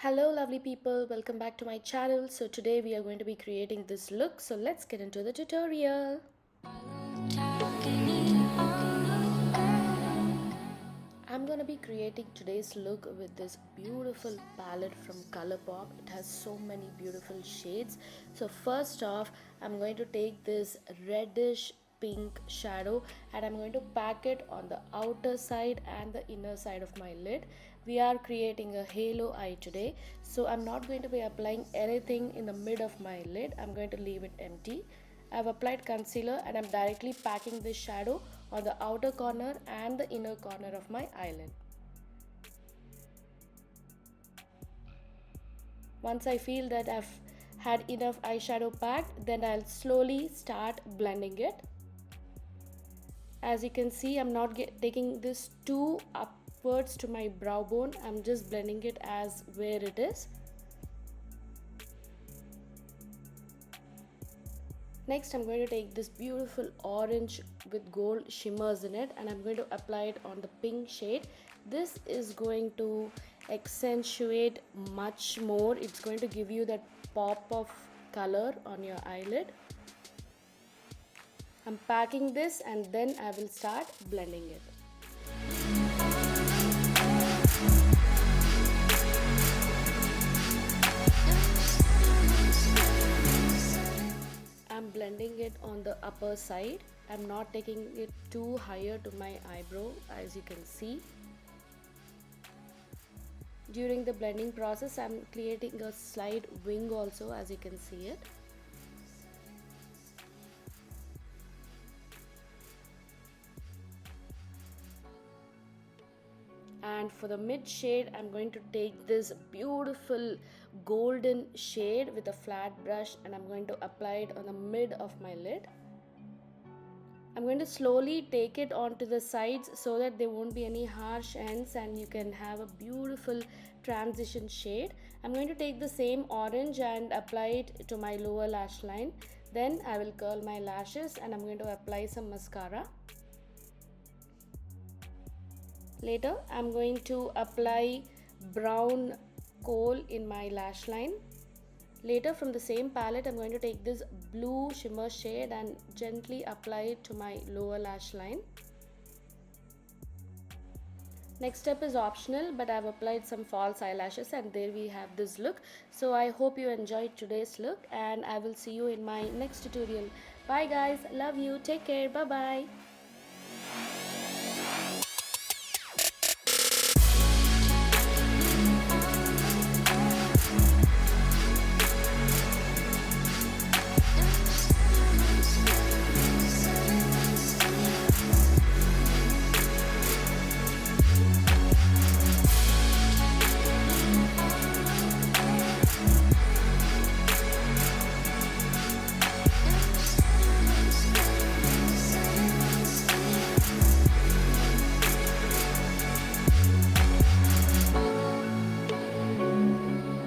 Hello lovely people, welcome back to my channel. So today we are going to be creating this look. So let's get into the tutorial. I'm going to be creating today's look with this beautiful palette from Colourpop. It has so many beautiful shades. So first off, I'm going to take this reddish pink shadow and I'm going to pack it on the outer side and the inner side of my lid. We are creating a halo eye today, so I'm not going to be applying anything in the mid of my lid. I'm going to leave it empty. I've applied concealer and I'm directly packing this shadow on the outer corner and the inner corner of my eyelid. Once I feel that I've had enough eyeshadow packed, then I'll slowly start blending it. As you can see, I'm not taking this too upwards to my brow bone. I'm just blending it as where it is. Next, I'm going to take this beautiful orange with gold shimmers in it and I'm going to apply it on the pink shade. This is going to accentuate much more. It's going to give you that pop of color on your eyelid. I'm packing this and then I will start blending it. I'm blending it on the upper side. I'm not taking it too higher to my eyebrow, as you can see. During the blending process, I'm creating a slight wing also, as you can see it. And for the mid shade, I'm going to take this beautiful golden shade with a flat brush and I'm going to apply it on the mid of my lid. I'm going to slowly take it onto the sides so that there won't be any harsh ends and you can have a beautiful transition shade. I'm going to take the same orange and apply it to my lower lash line. Then I will curl my lashes and I'm going to apply some mascara. Later, I'm going to apply brown coal in my lash line. Later, from the same palette, I'm going to take this blue shimmer shade and gently apply it to my lower lash line. Next step is optional, but I've applied some false eyelashes and there we have this look. So I hope you enjoyed today's look and I will see you in my next tutorial. Bye guys, love you, take care, bye bye.